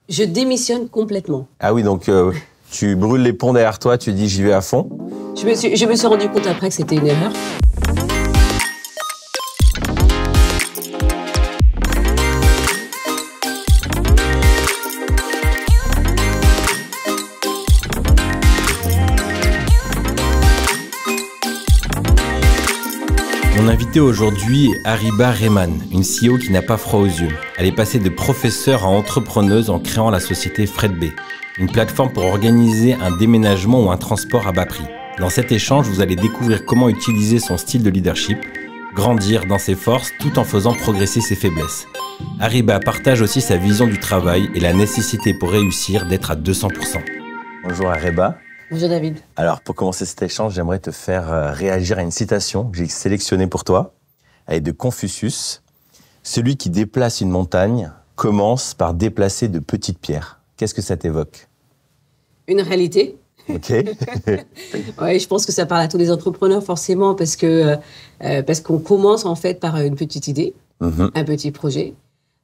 Je démissionne complètement. Ah oui, donc tu brûles les ponts derrière toi, tu dis j'y vais à fond. Je me suis rendu compte après que c'était une erreur. Mon invité aujourd'hui est Hariba Rehman, une CEO qui n'a pas froid aux yeux. Elle est passée de professeure à entrepreneuse en créant la société Fred B, une plateforme pour organiser un déménagement ou un transport à bas prix. Dans cet échange, vous allez découvrir comment utiliser son style de leadership, grandir dans ses forces tout en faisant progresser ses faiblesses. Hariba partage aussi sa vision du travail et la nécessité pour réussir d'être à 200%. Bonjour Hariba. Bonjour David. Alors pour commencer cet échange, j'aimerais te faire réagir à une citation que j'ai sélectionnée pour toi. Elle est de Confucius. Celui qui déplace une montagne commence par déplacer de petites pierres. Qu'est-ce que ça t'évoque? Une réalité. Ok. Ouais, je pense que ça parle à tous les entrepreneurs forcément parce qu'on commence en fait par une petite idée, un petit projet,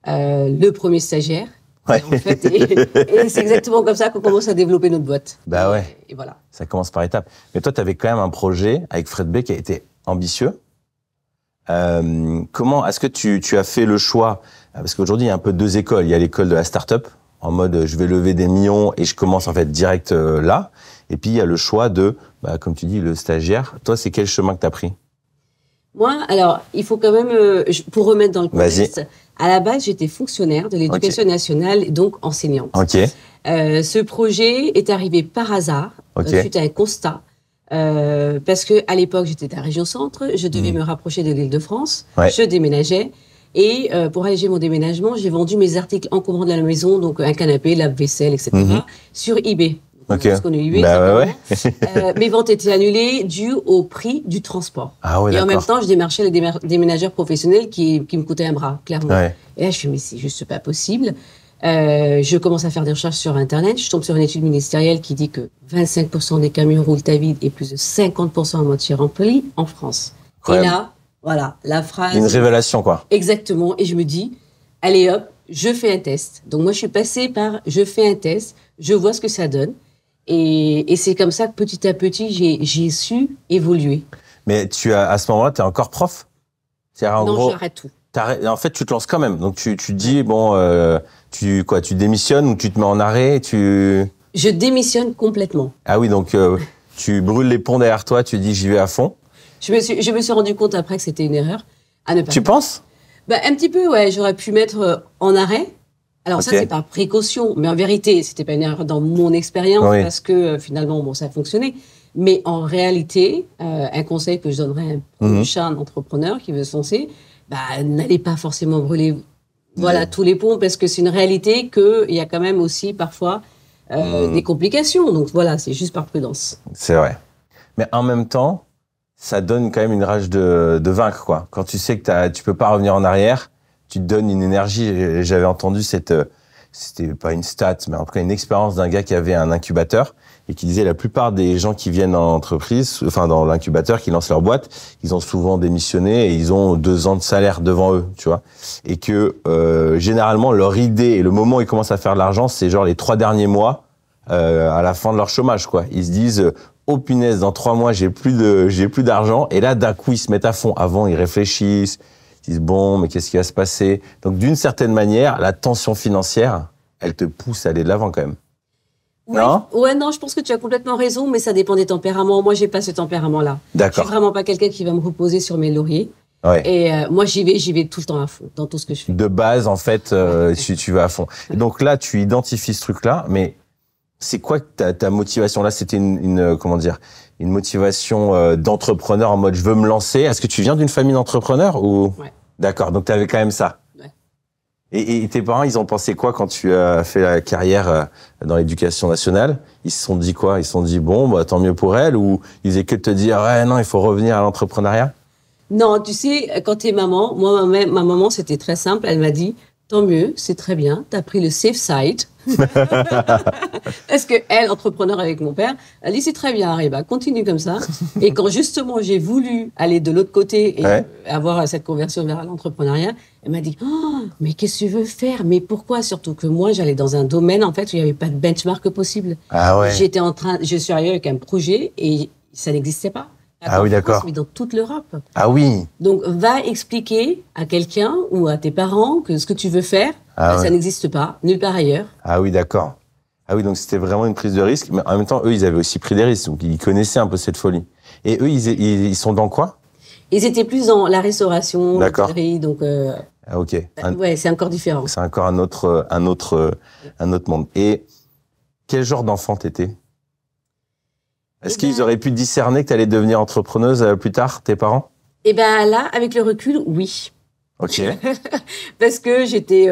le premier stagiaire. Ouais. En fait, et c'est exactement comme ça qu'on commence à développer notre boîte. Bah ouais. Et voilà. Ça commence par étapes. Mais toi, tu avais quand même un projet avec Fred B qui a été ambitieux. Comment est-ce que tu as fait le choix? Parce qu'aujourd'hui, il y a un peu deux écoles. Il y a l'école de la start-up, en mode je vais lever des millions et je commence en fait direct là. Et puis il y a le choix de, comme tu dis, le stagiaire. Toi, c'est quel chemin que tu as pris? Moi, alors, il faut quand même, pour remettre dans le contexte, à la base, j'étais fonctionnaire de l'éducation nationale, donc enseignante. Ok. Ce projet est arrivé par hasard, suite à un constat, parce que à l'époque, j'étais de la région centre, je devais me rapprocher de l'Île-de-France, je déménageais, et pour alléger mon déménagement, j'ai vendu mes articles en commande à la maison, donc un canapé, lave-vaisselle, etc., sur eBay. Parce qu'on est eBay, mes ventes étaient annulées dues au prix du transport. Ah ouais, et en même temps, je démarchais les déménageurs professionnels qui me coûtaient un bras, clairement. Ouais. Et là, je me suis dit, c'est juste pas possible. Je commence à faire des recherches sur Internet. Je tombe sur une étude ministérielle qui dit que 25% des camions roulent à vide et plus de 50% à moitié remplis en France. Et là, voilà, la phrase... Une révélation, quoi. Exactement. Et je me dis, allez hop, je fais un test. Donc moi, je suis passée par, je fais un test, je vois ce que ça donne. Et c'est comme ça que petit à petit, j'ai su évoluer. Mais à ce moment-là, tu es encore prof? Non, j'arrête tout. En fait, tu te lances quand même. Donc, tu dis, tu démissionnes ou tu te mets en arrêt, Je démissionne complètement. Ah oui, donc tu brûles les ponts derrière toi, tu dis, j'y vais à fond. Je me suis rendu compte après que c'était une erreur. À ne pas tu penses? Un petit peu, ouais. J'aurais pu mettre en arrêt. Alors ça, c'est par précaution, mais en vérité, c'était pas une erreur dans mon expérience parce que finalement, ça a fonctionné. Mais en réalité, un conseil que je donnerais à un prochain entrepreneur qui veut se lancer, n'allez pas forcément brûler tous les ponts parce que c'est une réalité qu'il y a quand même aussi parfois des complications. Donc voilà, c'est juste par prudence. C'est vrai. Mais en même temps, ça donne quand même une rage de vaincre, quoi. Quand tu sais que tu peux pas revenir en arrière, tu te donnes une énergie. J'avais entendu c'était pas une stat, mais en tout cas une expérience d'un gars qui avait un incubateur et qui disait la plupart des gens qui viennent en entreprise, enfin dans l'incubateur, qui lancent leur boîte, ils ont souvent démissionné et ils ont 2 ans de salaire devant eux, tu vois. Et que généralement leur idée et le moment où ils commencent à faire de l'argent, c'est genre les 3 derniers mois à la fin de leur chômage, quoi. Ils se disent oh punaise, dans 3 mois j'ai plus d'argent, et là d'un coup ils se mettent à fond. Avant ils réfléchissent. Ils disent bon, mais qu'est-ce qui va se passer? Donc d'une certaine manière, la tension financière, elle te pousse à aller de l'avant quand même. Ouais, non? Ouais, non, je pense que tu as complètement raison, mais ça dépend des tempéraments. Moi, j'ai pas ce tempérament-là. D'accord. Je suis vraiment pas quelqu'un qui va me reposer sur mes lauriers. Ouais. Et moi, j'y vais tout le temps à fond dans tout ce que je fais. De base, en fait, tu vas à fond. Et donc là, tu identifies ce truc-là, mais c'est quoi ta motivation? Là, c'était une motivation d'entrepreneur en mode je veux me lancer. Est-ce que tu viens d'une famille d'entrepreneurs ou? Ouais. D'accord, donc tu avais quand même ça. Ouais. Et tes parents, ils ont pensé quoi quand tu as fait la carrière dans l'éducation nationale? Ils se sont dit quoi? Ils se sont dit bon, tant mieux pour elle, ou ils faisaient que de te dire ouais, non, il faut revenir à l'entrepreneuriat? Non, tu sais, quand t'es maman, moi, ma maman, c'était très simple. Elle m'a dit tant mieux, c'est très bien, tu as pris le safe side. Parce que elle, entrepreneur avec mon père, elle dit c'est très bien, Ariba, continue comme ça. Et quand justement j'ai voulu aller de l'autre côté et avoir cette conversion vers l'entrepreneuriat, elle m'a dit mais qu'est-ce que tu veux faire? Mais pourquoi? Surtout que moi j'allais dans un domaine en fait où il n'y avait pas de benchmark possible. Ah ouais. Je suis arrivée avec un projet et ça n'existait pas. Ah oui, d'accord. Mais dans toute l'Europe. Ah oui. Donc, va expliquer à quelqu'un ou à tes parents que ce que tu veux faire, ça n'existe pas, nulle part ailleurs. Ah oui, d'accord. Ah oui, donc c'était vraiment une prise de risque. Mais en même temps, eux, ils avaient aussi pris des risques. Donc, ils connaissaient un peu cette folie. Et eux, ils sont dans quoi? Ils étaient plus dans la restauration, l'hôtellerie, donc... Ah, ok. Ouais, c'est encore différent. C'est encore un autre monde. Et quel genre d'enfant t'étais? Est-ce qu'ils auraient pu discerner que tu allais devenir entrepreneuse plus tard, tes parents? Eh bien là, avec le recul, oui. Ok. Parce que j'étais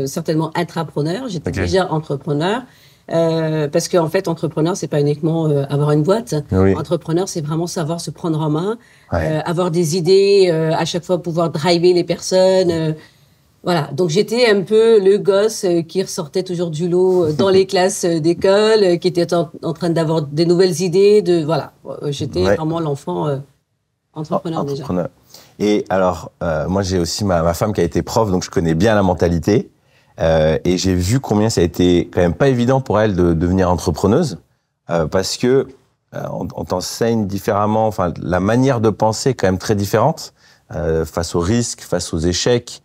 certainement intrapreneur, j'étais déjà entrepreneur. Parce qu'en fait, entrepreneur, c'est pas uniquement avoir une boîte. Oui. Entrepreneur, c'est vraiment savoir se prendre en main, avoir des idées, à chaque fois pouvoir driver les personnes. Voilà, donc j'étais un peu le gosse qui ressortait toujours du lot dans les classes d'école, qui était en train d'avoir des nouvelles idées. Voilà, j'étais vraiment l'enfant entrepreneur déjà. Et alors, moi j'ai aussi ma femme qui a été prof, donc je connais bien la mentalité. Et j'ai vu combien ça a été quand même pas évident pour elle de devenir entrepreneuse, parce que on t'enseigne différemment. Enfin, la manière de penser est quand même très différente face aux risques, face aux échecs.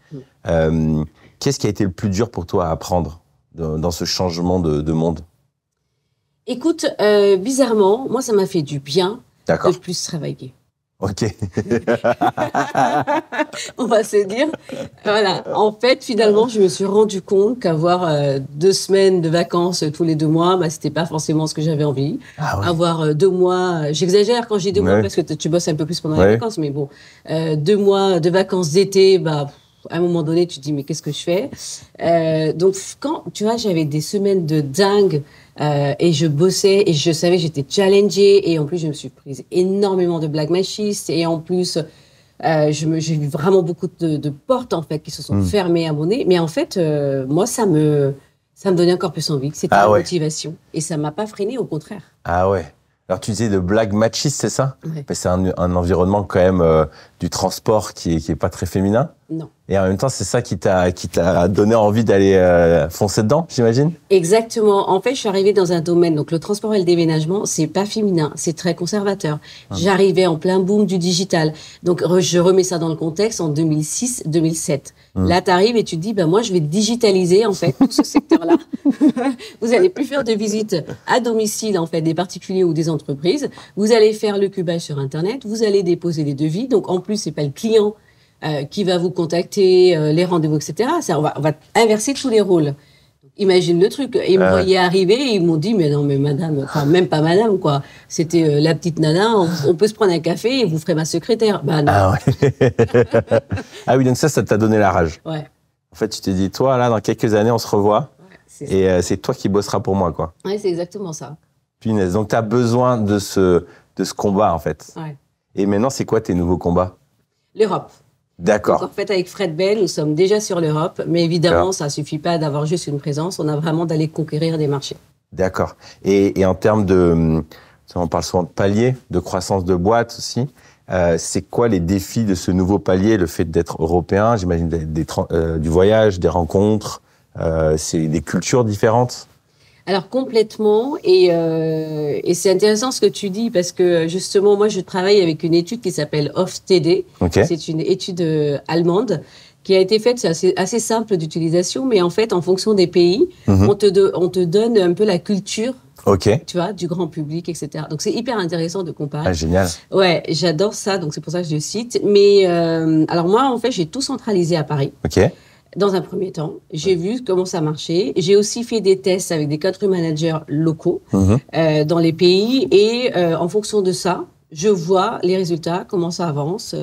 Qu'est-ce qui a été le plus dur pour toi à apprendre dans ce changement de monde? Écoute, bizarrement, moi, ça m'a fait du bien de plus travailler. Ok. On va se dire. Voilà. En fait, finalement, je me suis rendu compte qu'avoir 2 semaines de vacances tous les 2 mois, c'était pas forcément ce que j'avais envie. Ah ouais. Avoir 2 mois, j'exagère quand je dis 2 mois parce que tu bosses un peu plus pendant les vacances, mais bon, 2 mois de vacances d'été, à un moment donné, tu te dis, mais qu'est-ce que je fais? Donc, quand, tu vois, j'avais des semaines de dingue et je bossais et je savais que j'étais challengée et en plus, je me suis prise énormément de blagues machistes et en plus, j'ai vu vraiment beaucoup de portes, en fait, qui se sont fermées à mon nez. Mais en fait, moi, ça me donnait encore plus envie. C'était la motivation. Et ça m'a pas freiné, au contraire. Ah ouais. Alors, tu disais de blagues machistes, c'est ça? C'est un environnement quand même du transport qui est pas très féminin. Non. Et en même temps, c'est ça qui t'a donné envie d'aller foncer dedans, j'imagine? Exactement. En fait, je suis arrivée dans un domaine, donc le transport et le déménagement, c'est pas féminin, c'est très conservateur. J'arrivais en plein boom du digital. Donc, je remets ça dans le contexte en 2006-2007. Là, t'arrives et tu te dis, moi, je vais digitaliser, en fait, tout ce secteur-là. Vous allez plus faire de visites à domicile, en fait, des particuliers ou des entreprises. Vous allez faire le cubage sur Internet. Vous allez déposer des devis. Donc, en plus, c'est pas le client qui va vous contacter, les rendez-vous, etc. On va inverser tous les rôles. Imagine le truc. Ils me voyaient arriver et ils m'ont dit, mais non, mais madame, enfin, même pas madame, quoi. C'était la petite nana, on peut se prendre un café et vous ferez ma secrétaire. Non. Ah ouais. Ah oui, donc ça t'a donné la rage. Ouais. En fait, tu t'es dit, toi, là, dans quelques années, on se revoit. Et c'est toi qui bosseras pour moi, quoi. Ouais, c'est exactement ça. Punaise. Donc, t'as besoin de ce combat, en fait. Ouais. Et maintenant, c'est quoi tes nouveaux combats? L'Europe. D'accord. Donc, en fait, avec Fred Bell, nous sommes déjà sur l'Europe, mais évidemment, ça suffit pas d'avoir juste une présence, on a vraiment d'aller conquérir des marchés. D'accord. Et en termes on parle souvent de paliers, de croissance de boîte aussi, c'est quoi les défis de ce nouveau palier, le fait d'être européen, j'imagine du voyage, des rencontres, c'est des cultures différentes? Alors complètement, et c'est intéressant ce que tu dis parce que justement moi je travaille avec une étude qui s'appelle OFTD. C'est une étude allemande qui a été faite, c'est assez simple d'utilisation, mais en fait en fonction des pays, on te donne un peu la culture. Tu vois, du grand public, etc. Donc c'est hyper intéressant de comparer. Ah, génial. Ouais, j'adore ça, donc c'est pour ça que je le cite. Mais alors moi en fait j'ai tout centralisé à Paris. Dans un premier temps, j'ai vu comment ça marchait. J'ai aussi fait des tests avec des country managers locaux dans les pays. Et en fonction de ça, je vois les résultats, comment ça avance,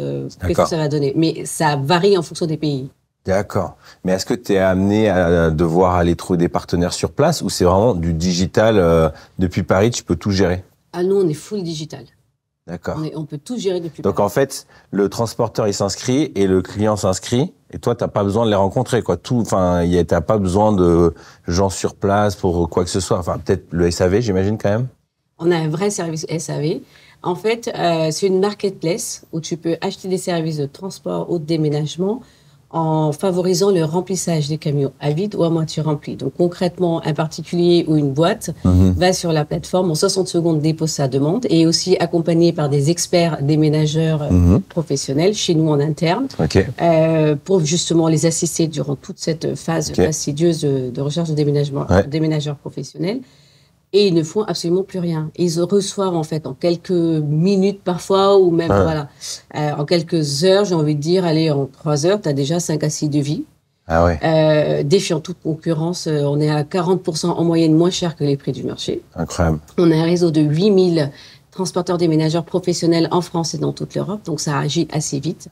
qu'est-ce que ça va donner. Mais ça varie en fonction des pays. D'accord. Mais est-ce que tu es amené à devoir aller trouver des partenaires sur place ou c'est vraiment du digital depuis Paris, tu peux tout gérer? Ah non, on est full digital. D'accord. On peut tout gérer depuis. Donc en fait, le transporteur il s'inscrit et le client s'inscrit et toi t'as pas besoin de les rencontrer quoi. T'as pas besoin de gens sur place pour quoi que ce soit. Enfin peut-être le SAV j'imagine quand même. On a un vrai service SAV. En fait, c'est une marketplace où tu peux acheter des services de transport ou de déménagement en favorisant le remplissage des camions à vide ou à moitié remplis. Donc concrètement, un particulier ou une boîte va sur la plateforme, en 60 secondes dépose sa demande et est aussi accompagné par des experts déménageurs professionnels chez nous en interne pour justement les assister durant toute cette phase fastidieuse de recherche de déménageurs professionnels. Et ils ne font absolument plus rien. Ils reçoivent en fait en quelques minutes parfois ou même en quelques heures, j'ai envie de dire, allez, en 3 heures, tu as déjà 5 à 6 devis. Ah ouais. Défiant toute concurrence, on est à 40% en moyenne moins cher que les prix du marché. Incroyable. On a un réseau de 8000 transporteurs déménageurs professionnels en France et dans toute l'Europe, donc ça agit assez vite,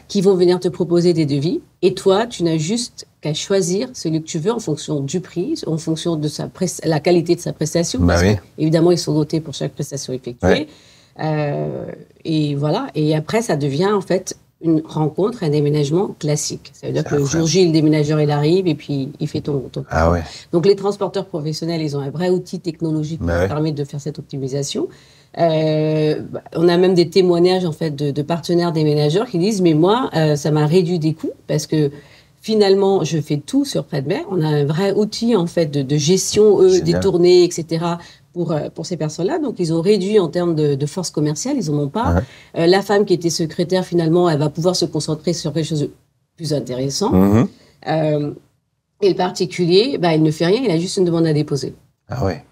qui vont venir te proposer des devis. Et toi, tu n'as juste qu'à choisir celui que tu veux en fonction du prix, en fonction de la qualité de sa prestation. Parce que, évidemment, ils sont notés pour chaque prestation effectuée. Et voilà. Et après, ça devient en fait une rencontre, un déménagement classique. Ça veut dire que le jour J, le déménageur, il arrive et puis il fait ton Donc, les transporteurs professionnels, ils ont un vrai outil technologique qui permet de faire cette optimisation. On a même des témoignages en fait de partenaires déménageurs qui disent mais moi ça m'a réduit des coûts parce que finalement je fais tout sur Fredbay. On a un vrai outil en fait de gestion des tournées etc. pour ces personnes-là. Donc ils ont réduit en termes de force commerciale, ils en ont pas. La femme qui était secrétaire finalement elle va pouvoir se concentrer sur quelque chose de plus intéressant. Et le particulier il ne fait rien, il a juste une demande à déposer. Ah ouais.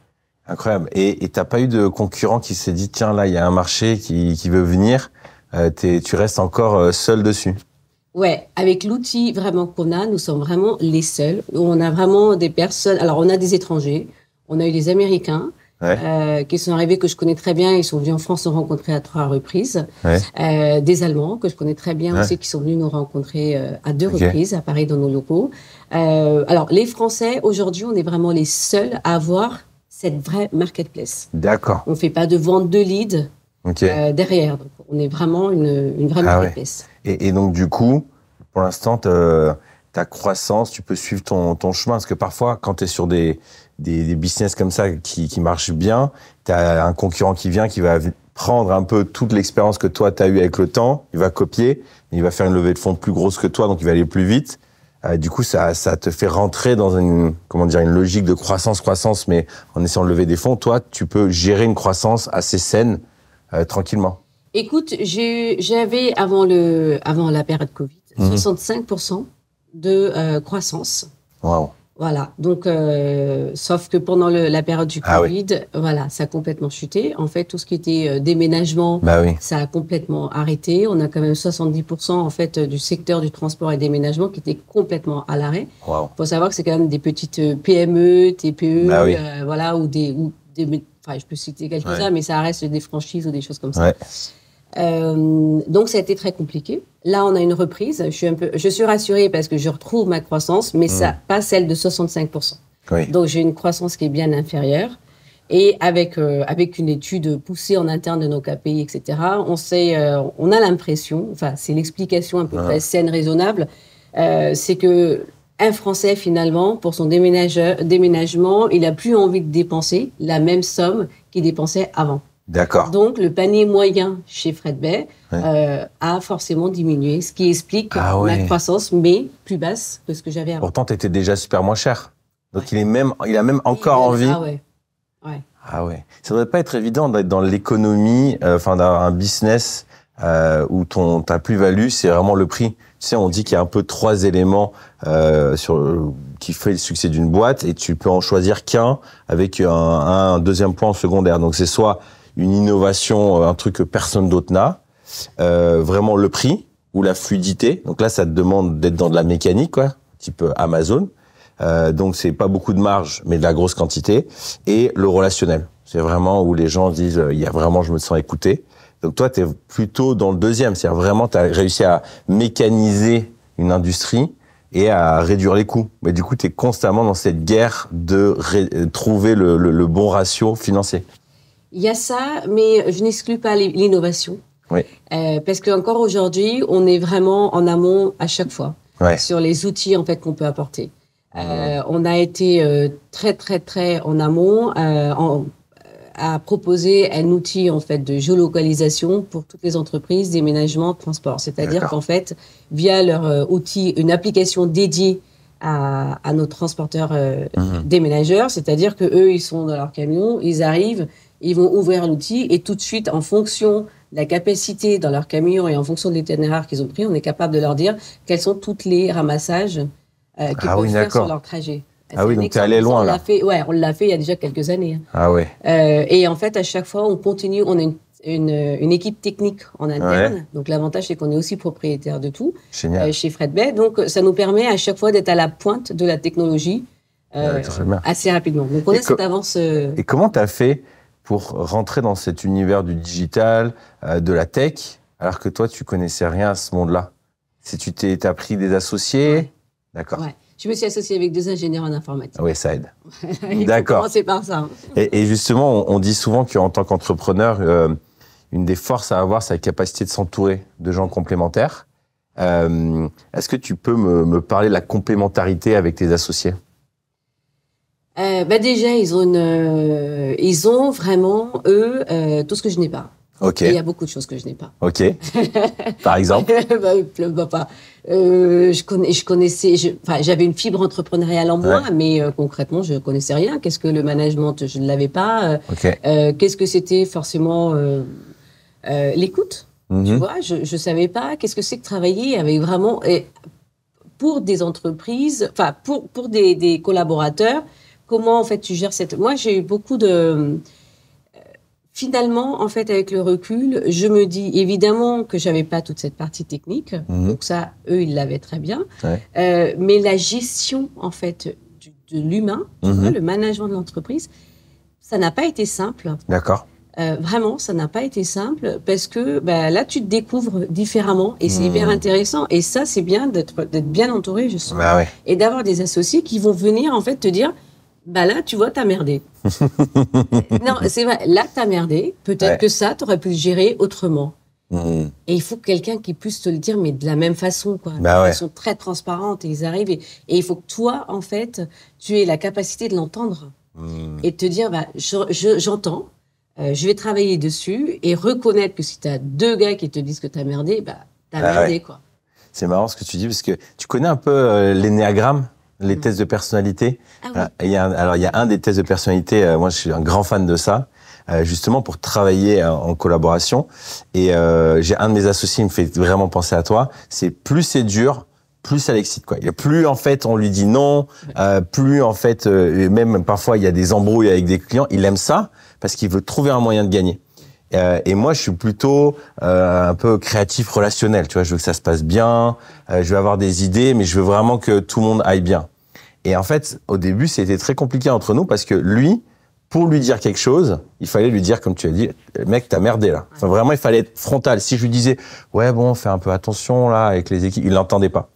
Incroyable. Et t'as pas eu de concurrent qui s'est dit tiens là il y a un marché qui veut venir, tu restes encore seul dessus. Ouais, avec l'outil vraiment qu'on a, nous sommes vraiment les seuls. On a vraiment des personnes. Alors on a des étrangers, on a eu des Américains qui sont arrivés que je connais très bien. Ils sont venus en France nous rencontrer à 3 reprises. Des Allemands que je connais très bien aussi qui sont venus nous rencontrer à 2 reprises à Paris dans nos locaux. Alors les Français aujourd'hui, on est vraiment les seuls à avoir cette vraie marketplace. D'accord. On ne fait pas de vente de leads derrière. Donc, on est vraiment une vraie marketplace. Et donc, du coup, pour l'instant, ta croissance, tu peux suivre ton chemin. Parce que parfois, quand tu es sur des business comme ça qui marchent bien, tu as un concurrent qui vient, qui va prendre un peu toute l'expérience que toi, tu as eue avec le temps, il va copier, il va faire une levée de fonds plus grosse que toi, donc il va aller plus vite. Du coup, ça te fait rentrer dans une logique de croissance, mais en essayant de lever des fonds. Toi, tu peux gérer une croissance assez saine, tranquillement. Écoute, j'avais avant la période Covid, 65% de croissance. Waouh. Voilà. Donc, sauf que pendant la période du Covid, ça a complètement chuté. En fait, tout ce qui était déménagement, ça a complètement arrêté. On a quand même 70% en fait du secteur du transport et déménagement qui était complètement à l'arrêt. Wow. Faut savoir que c'est quand même des petites PME, TPE, je peux citer quelques-uns, mais ça reste des franchises ou des choses comme ça. Donc, ça a été très compliqué. Là, on a une reprise. Je suis rassurée parce que je retrouve ma croissance, mais pas celle de 65%. Donc, j'ai une croissance qui est bien inférieure. Et avec une étude poussée en interne de nos KPI, etc., on a l'impression, c'est l'explication un peu près saine, raisonnable, c'est que un Français, finalement, pour son déménagement, il n'a plus envie de dépenser la même somme qu'il dépensait avant. D'accord. Donc, le panier moyen chez Fredbay a forcément diminué, ce qui explique ma croissance, mais plus basse que ce que j'avais avant. Pourtant, tu étais déjà super moins cher. Donc, il a même encore envie. Ah ouais. Ça ne devrait pas être évident d'être dans l'économie, d'un business où ta plus-value, c'est vraiment le prix. Tu sais, on dit qu'il y a un peu 3 éléments qui fait le succès d'une boîte et tu peux en choisir qu'un avec un deuxième point secondaire. Donc, c'est soit une innovation, un truc que personne d'autre n'a, vraiment le prix ou la fluidité. Donc là, ça te demande d'être dans de la mécanique, type Amazon. Donc, c'est pas beaucoup de marge, mais de la grosse quantité. Et le relationnel. C'est vraiment où les gens disent, je me sens écouté. Donc toi, tu es plutôt dans le deuxième. C'est-à-dire vraiment, tu as réussi à mécaniser une industrie et à réduire les coûts. Mais du coup, tu es constamment dans cette guerre de trouver le bon ratio financier. Il y a ça, mais je n'exclus pas l'innovation. Oui. Parce qu'encore aujourd'hui, on est vraiment en amont à chaque fois sur les outils en fait qu'on peut apporter. On a été très en amont à proposer un outil en fait de géolocalisation pour toutes les entreprises, déménagement, transport. C'est-à-dire qu'en fait, via leur outil, une application dédiée à nos transporteurs déménageurs, c'est-à-dire que eux, ils sont dans leur camion, ils arrivent, ils vont ouvrir l'outil et tout de suite, en fonction de la capacité dans leur camion et en fonction de l'itinéraire qu'ils ont pris, on est capable de leur dire quels sont tous les ramassages qu'ils peuvent faire sur leur trajet. Ah oui, donc t'es allé loin, là. On l'a fait il y a déjà quelques années. Ah ouais. Et en fait, à chaque fois, on continue. On a une équipe technique en interne. Donc, l'avantage, c'est qu'on est aussi propriétaire de tout. Génial. Chez Fred Bay. Donc, ça nous permet à chaque fois d'être à la pointe de la technologie assez rapidement. Donc, on a cette avance. Et comment t'as fait pour rentrer dans cet univers du digital, de la tech, alors que toi, tu connaissais rien à ce monde-là? T'as pris des associés? D'accord. Ouais. Je me suis associée avec 2 ingénieurs en informatique. Oui, ça aide. D'accord. Commencer par ça. Et justement, on dit souvent qu'en tant qu'entrepreneur, une des forces à avoir, c'est la capacité de s'entourer de gens complémentaires. Est-ce que tu peux me parler de la complémentarité avec tes associés? Déjà, ils ont vraiment, eux, tout ce que je n'ai pas. Ok. Et il y a beaucoup de choses que je n'ai pas. Ok. Par exemple? Je connaissais, j'avais une fibre entrepreneuriale en moi, mais concrètement, je connaissais rien. Qu'est-ce que le management? Je ne l'avais pas. Qu'est-ce que c'était forcément l'écoute? Tu vois, je savais pas. Qu'est-ce que c'est que travailler avec vraiment pour des entreprises, enfin pour des collaborateurs. Comment en fait tu gères cette? Moi, j'ai eu beaucoup de. Finalement, en fait, avec le recul, je me dis évidemment que j'avais pas toute cette partie technique, donc ça, eux, ils l'avaient très bien. Mais la gestion, en fait, de l'humain, le management de l'entreprise, ça n'a pas été simple. D'accord. Vraiment, ça n'a pas été simple parce que là, tu te découvres différemment et c'est hyper intéressant. Et ça, c'est bien d'être bien entouré, justement, et d'avoir des associés qui vont venir en fait te dire. Là, tu vois, t'as merdé. Non, c'est vrai, là, t'as merdé. Peut-être que ça, t'aurais pu le gérer autrement. Et il faut quelqu'un qui puisse te le dire, mais de la même façon, quoi. Ils sont très transparentes et ils arrivent. Et il faut que toi, en fait, tu aies la capacité de l'entendre. Et de te dire, j'entends, je vais travailler dessus et reconnaître que si t'as 2 gars qui te disent que t'as merdé, t'as merdé, quoi. C'est marrant ce que tu dis, parce que tu connais un peu l'énéagramme? Les tests de personnalité. Il y a un des tests de personnalité, moi je suis un grand fan de ça, justement pour travailler en collaboration. Et j'ai un de mes associés, il me fait vraiment penser à toi, c'est plus c'est dur, plus ça l'excite, quoi. Plus en fait on lui dit non, plus en fait, même parfois il y a des embrouilles avec des clients, il aime ça parce qu'il veut trouver un moyen de gagner. Et moi, je suis plutôt un peu créatif, relationnel. Tu vois, je veux que ça se passe bien. Je veux avoir des idées, mais je veux vraiment que tout le monde aille bien. Et en fait, au début, c'était très compliqué entre nous parce que lui, pour lui dire quelque chose, il fallait lui dire, comme tu as dit, mec, t'as merdé là. Enfin, vraiment, il fallait être frontal. Si je lui disais, ouais, bon, fais un peu attention là avec les équipes, il l'entendait pas.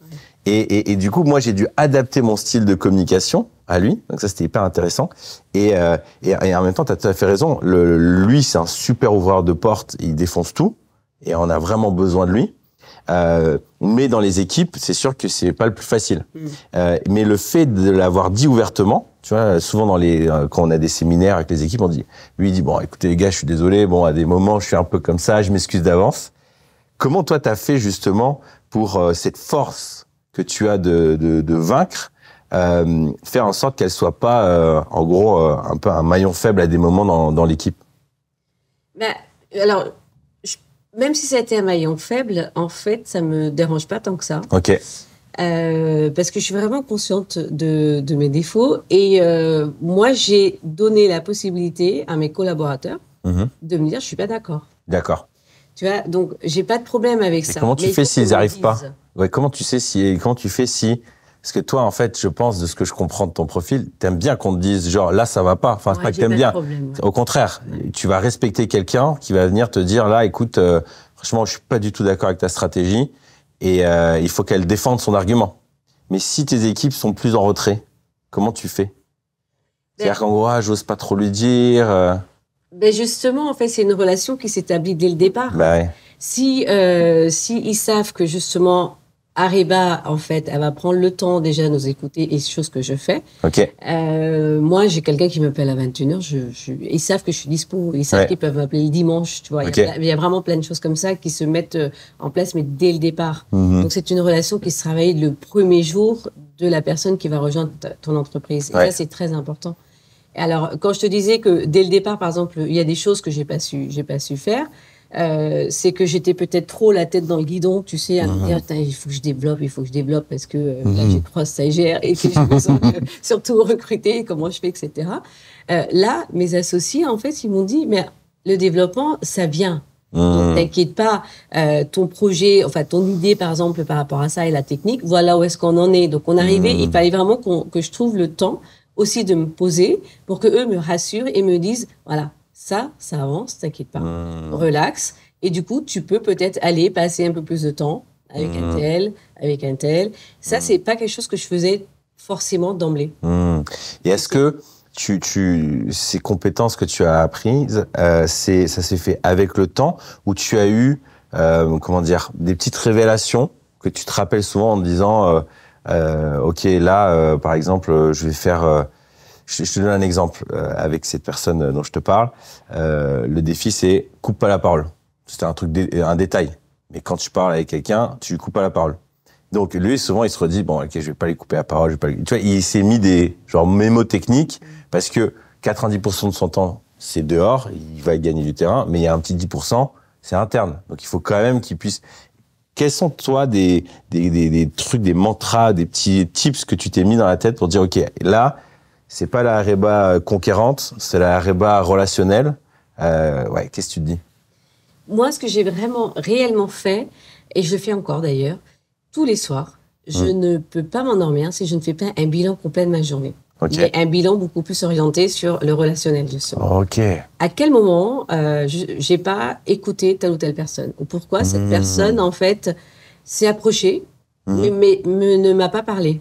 Et du coup, moi, j'ai dû adapter mon style de communication à lui. Donc ça, c'était hyper intéressant. Et en même temps, tu as tout à fait raison. Lui, c'est un super ouvreur de portes. Il défonce tout. Et on a vraiment besoin de lui. Mais dans les équipes, c'est sûr que c'est pas le plus facile. Mais le fait de l'avoir dit ouvertement, tu vois, souvent quand on a des séminaires avec les équipes, lui, il dit, bon, écoutez, les gars, je suis désolé. Bon, à des moments, je suis un peu comme ça. Je m'excuse d'avance. Comment toi, t'as fait justement pour cette force que tu as de vaincre, faire en sorte qu'elle soit pas, en gros, un peu un maillon faible à des moments dans l'équipe? Alors, même si ça a été un maillon faible, en fait, ça me dérange pas tant que ça. Ok. Parce que je suis vraiment consciente de mes défauts et moi, j'ai donné la possibilité à mes collaborateurs de me dire, je suis pas d'accord. D'accord. Tu vois, donc j'ai pas de problème avec ça. Comment tu fais s'ils n'y arrivent pas? Comment tu fais si... Parce que toi, en fait, je pense, de ce que je comprends de ton profil, t'aimes bien qu'on te dise, genre, là, ça va pas. Enfin, c'est pas que t'aimes bien. Au contraire, tu vas respecter quelqu'un qui va venir te dire, là, écoute, franchement, je suis pas du tout d'accord avec ta stratégie et il faut qu'elle défende son argument. Mais si tes équipes sont plus en retrait, comment tu fais? C'est-à-dire qu'en gros, j'ose pas trop lui dire. Ben justement, en fait, c'est une relation qui s'établit dès le départ. Bah ouais. Si ils savent que justement Ariba, en fait, elle va prendre le temps déjà de nous écouter et chose que je fais. Ok. Moi, j'ai quelqu'un qui m'appelle à 21h. Ils savent que je suis dispo. Ils savent qu'ils peuvent m'appeler le dimanche. Tu vois, il y a vraiment plein de choses comme ça qui se mettent en place, mais dès le départ. Donc, c'est une relation qui se travaille le premier jour de la personne qui va rejoindre ton entreprise. Et ça, c'est très important. Alors, quand je te disais que dès le départ, par exemple, il y a des choses que j'ai pas su faire. C'est que j'étais peut-être trop la tête dans le guidon, tu sais, à me dire, il faut que je développe, parce que là, j'ai 3 stagiaires et que j'ai besoin de surtout recruter, comment je fais, etc. Là, mes associés, en fait, ils m'ont dit, mais le développement, ça vient. Donc, t'inquiète pas, ton projet, enfin, ton idée, par exemple, par rapport à ça et la technique, voilà où est-ce qu'on en est. Donc, on arrivait, il fallait vraiment que je trouve le temps aussi de me poser pour que eux me rassurent et me disent, voilà, ça avance, t'inquiète pas, relax. Et du coup, tu peux peut-être aller passer un peu plus de temps avec un tel. Ça, c'est pas quelque chose que je faisais forcément d'emblée. Et est-ce que ces compétences que tu as apprises, ça s'est fait avec le temps, ou tu as eu, des petites révélations que tu te rappelles souvent en te disant, ok, là, par exemple, je vais faire... Je te donne un exemple avec cette personne dont je te parle. Le défi, c'est coupe pas la parole. C'était un détail. Mais quand tu parles avec quelqu'un, tu lui coupes pas la parole. Donc lui, souvent, il se redit, bon, ok, je vais pas lui couper la parole. Tu vois, il s'est mis des mémos techniques parce que 90% de son temps, c'est dehors. Il va gagner du terrain, mais il y a un petit 10%, c'est interne. Donc il faut quand même qu'il puisse... Quels sont, toi, des trucs, des mantras, des petits tips que tu t'es mis dans la tête pour dire, ok, là, c'est pas la Ariba conquérante, c'est la Ariba relationnelle. Qu'est-ce que tu te dis? Moi, ce que j'ai réellement fait, et je le fais encore d'ailleurs, tous les soirs, je ne peux pas m'endormir si je ne fais pas un bilan complet de ma journée. Mais un bilan beaucoup plus orienté sur le relationnel, justement. Ok. À quel moment j'ai pas écouté telle ou telle personne? Ou pourquoi cette personne, en fait, s'est approchée, mais ne m'a pas parlé?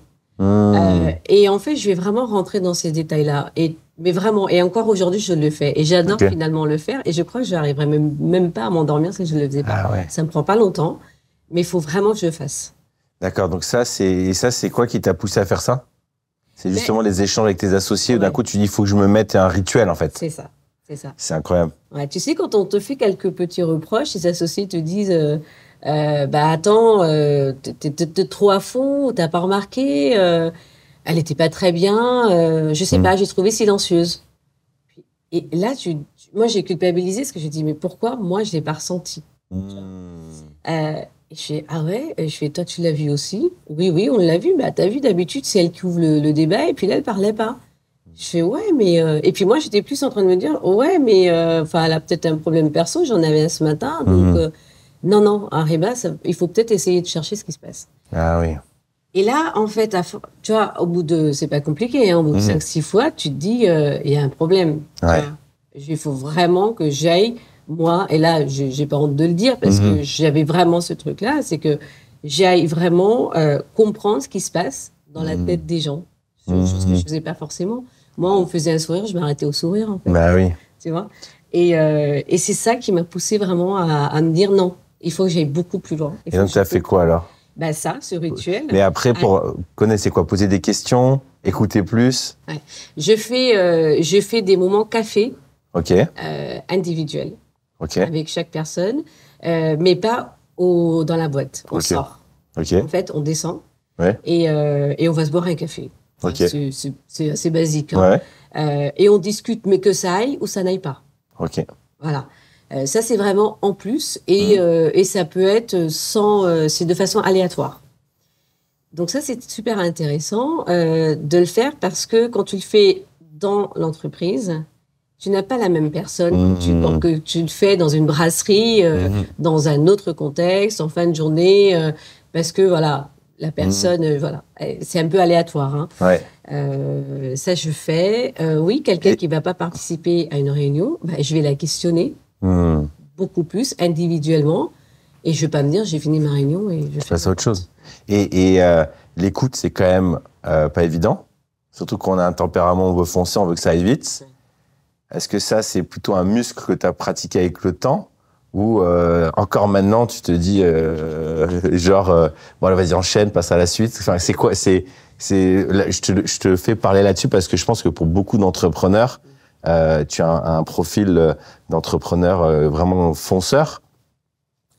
Et en fait, je vais vraiment rentrer dans ces détails-là. Mais vraiment, et encore aujourd'hui, je le fais. Et j'adore finalement le faire. Et je crois que je n'arriverais même pas à m'endormir si je ne le faisais pas. Ça me prend pas longtemps, mais il faut vraiment que je le fasse. D'accord. Donc ça, c'est quoi qui t'a poussé à faire ça? C'est justement les échanges avec tes associés où d'un coup, tu dis, il faut que je me mette un rituel, en fait. C'est ça. C'est incroyable. Ouais, tu sais, quand on te fait quelques petits reproches, les associés te disent... attends, t'es trop à fond, t'as pas remarqué, elle était pas très bien, je sais pas, j'ai trouvé silencieuse. Et là, moi, j'ai culpabilisé parce que j'ai dit, mais pourquoi moi, je l'ai pas ressenti? Je fais, ah ouais, je fais, toi, tu l'as vu aussi? Oui, on l'a vu, bah, t'as vu, d'habitude, c'est elle qui ouvre le débat, et puis là, elle parlait pas. Je fais, ouais, mais, et puis moi, j'étais plus en train de me dire, ouais, mais, elle a peut-être un problème perso, j'en avais un ce matin, donc, non, Ariba, il faut peut-être essayer de chercher ce qui se passe. Ah oui. Et là, en fait, tu vois, au bout de, c'est pas compliqué, hein, au bout de 5-6 fois, tu te dis, il y a un problème. Ouais. Il faut vraiment que j'aille, moi, et là, j'ai pas honte de le dire, parce que j'avais vraiment ce truc-là, c'est que j'aille vraiment comprendre ce qui se passe dans la tête des gens. Chose que je faisais pas forcément. Moi, on me faisait un sourire, je m'arrêtais au sourire, en fait. Bah oui. Tu vois? Et c'est ça qui m'a poussé vraiment à me dire non, il faut que j'aille beaucoup plus loin. Et donc, tu as fait quoi alors? Ben ça, ce rituel. Mais après, c'est quoi? Poser des questions, écouter plus? Ouais. Je fais des moments café individuels avec chaque personne, mais pas dans la boîte. On sort. En fait, on descend et on va se boire un café. Enfin, c'est assez basique. Hein. Et on discute, mais que ça aille ou ça n'aille pas. Voilà. Ça, c'est vraiment en plus. Et ça peut être c'est de façon aléatoire. Donc ça, c'est super intéressant de le faire parce que quand tu le fais dans l'entreprise, tu n'as pas la même personne que tu le fais dans une brasserie, dans un autre contexte, en fin de journée, parce que voilà, la personne, c'est un peu aléatoire. Hein. Ça, je fais. Oui, quelqu'un qui ne va pas participer à une réunion, je vais la questionner beaucoup plus individuellement. Et je ne vais pas me dire, j'ai fini ma réunion et je passe à autre chose. Et l'écoute, c'est quand même pas évident. Surtout quand on a un tempérament, on veut foncer, on veut que ça aille vite. Est-ce que ça, c'est plutôt un muscle que tu as pratiqué avec le temps ou encore maintenant, tu te dis bon, vas-y, enchaîne, passe à la suite. Enfin, c'est quoi? Je te fais parler là-dessus parce que je pense que pour beaucoup d'entrepreneurs, tu as un profil d'entrepreneur vraiment fonceur.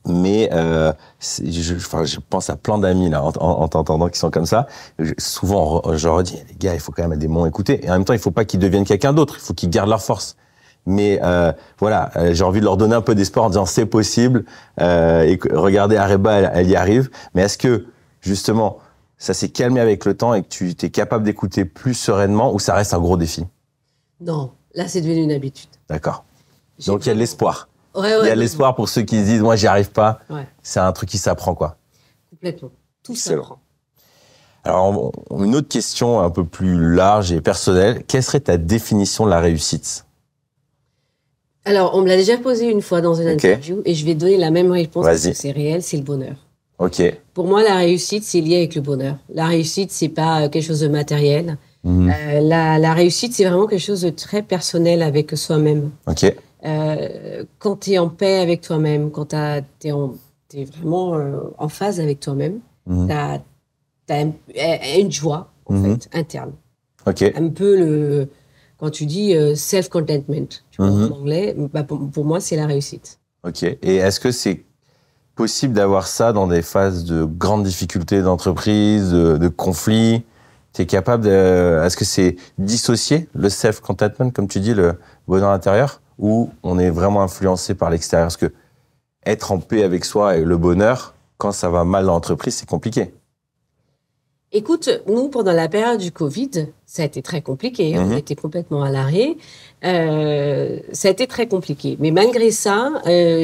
Mais je pense à plein d'amis là en t'entendant qui sont comme ça. Souvent, je leur dis, les gars, il faut quand même des moments écouter. Et en même temps, il faut pas qu'ils deviennent quelqu'un d'autre. Il faut qu'ils gardent leur force. Mais j'ai envie de leur donner un peu d'espoir en disant c'est possible. Et regardez, Ariba, elle y arrive. Mais est-ce que justement, ça s'est calmé avec le temps et que tu es capable d'écouter plus sereinement ou ça reste un gros défi? Non, là, c'est devenu une habitude. D'accord. Donc il y a de l'espoir. Ouais, il y a de l'espoir pour ceux qui se disent, moi, j'y arrive pas. Ouais. C'est un truc qui s'apprend, quoi. Complètement. Tout s'apprend. Alors, une autre question un peu plus large et personnelle. Quelle serait ta définition de la réussite? Alors, on me l'a déjà posé une fois dans une interview et je vais donner la même réponse parce que c'est réel, c'est le bonheur. Ok. Pour moi, la réussite, c'est lié avec le bonheur. La réussite, c'est pas quelque chose de matériel. La réussite, c'est vraiment quelque chose de très personnel avec soi-même. Ok. Quand tu es en paix avec toi-même, quand tu es vraiment en phase avec toi-même, tu as une joie en fait, interne. Okay. Un peu quand tu dis self-contentment, tu vois, en anglais, bah, pour moi, c'est la réussite. Ok. Et est-ce que c'est possible d'avoir ça dans des phases de grandes difficultés d'entreprise, de conflits? Tu es capable est-ce que c'est dissocier le self-contentment, comme tu dis, le bonheur intérieur? Où on est vraiment influencé par l'extérieur. Parce que être en paix avec soi et le bonheur, quand ça va mal dans l'entreprise, c'est compliqué. Écoute, nous, pendant la période du Covid, ça a été très compliqué. On était complètement à l'arrêt. Ça a été très compliqué. Mais malgré ça,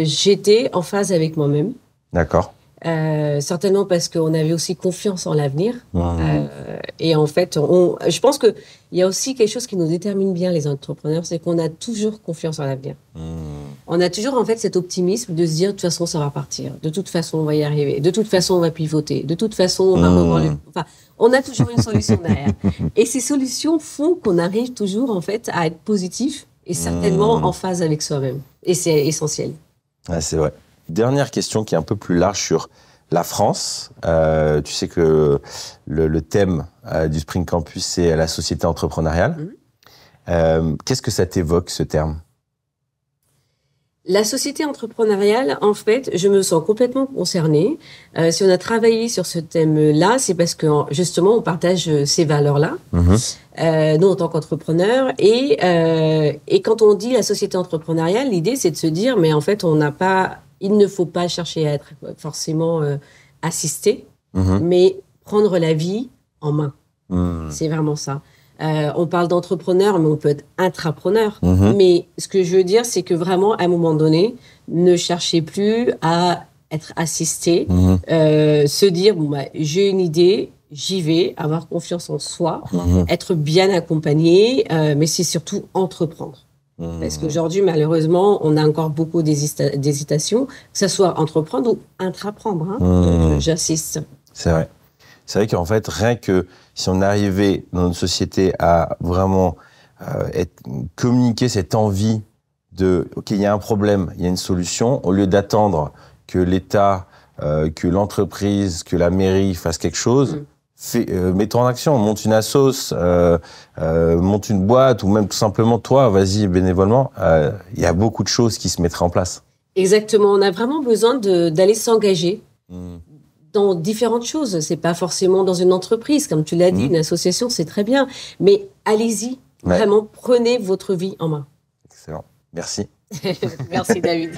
j'étais en phase avec moi-même. D'accord. Certainement parce qu'on avait aussi confiance en l'avenir. Et en fait, je pense qu'il y a aussi quelque chose qui nous détermine bien, les entrepreneurs, c'est qu'on a toujours confiance en l'avenir. On a toujours en fait cet optimisme de se dire de toute façon ça va partir, de toute façon on va y arriver, de toute façon on va pivoter, de toute façon on va revoir enfin, on a toujours une solution derrière. Et ces solutions font qu'on arrive toujours en fait à être positif et certainement en phase avec soi-même. Et c'est essentiel. Ah, c'est vrai. Dernière question qui est un peu plus large sur la France. Tu sais que le thème du Spring Campus, c'est la société entrepreneuriale. Qu'est-ce que ça t'évoque, ce terme? La société entrepreneuriale, en fait, je me sens complètement concernée. Si on a travaillé sur ce thème-là, c'est parce que justement, on partage ces valeurs-là, nous en tant qu'entrepreneurs. Et quand on dit la société entrepreneuriale, l'idée, c'est de se dire, mais en fait, il ne faut pas chercher à être forcément assisté, mais prendre la vie en main. C'est vraiment ça. On parle d'entrepreneur, mais on peut être intrapreneur. Mais ce que je veux dire, c'est que vraiment, à un moment donné, ne cherchez plus à être assisté, se dire, bon, bah, j'ai une idée, j'y vais, avoir confiance en soi, être bien accompagné, mais c'est surtout entreprendre. Parce qu'aujourd'hui, malheureusement, on a encore beaucoup d'hésitations, que ce soit entreprendre ou intraprendre. J'insiste. C'est vrai. C'est vrai qu'en fait, rien que si on arrivait dans notre société à vraiment communiquer cette envie de « OK, il y a un problème, il y a une solution », au lieu d'attendre que l'État, que l'entreprise, que la mairie fasse quelque chose, mets-toi en action, monte une assos, monte une boîte, ou même tout simplement toi, vas-y bénévolement. Il y a beaucoup de choses qui se mettraient en place. Exactement, on a vraiment besoin d'aller s'engager dans différentes choses. C'est pas forcément dans une entreprise, comme tu l'as dit, une association, c'est très bien. Mais allez-y, vraiment, prenez votre vie en main. Excellent. Merci. Merci David.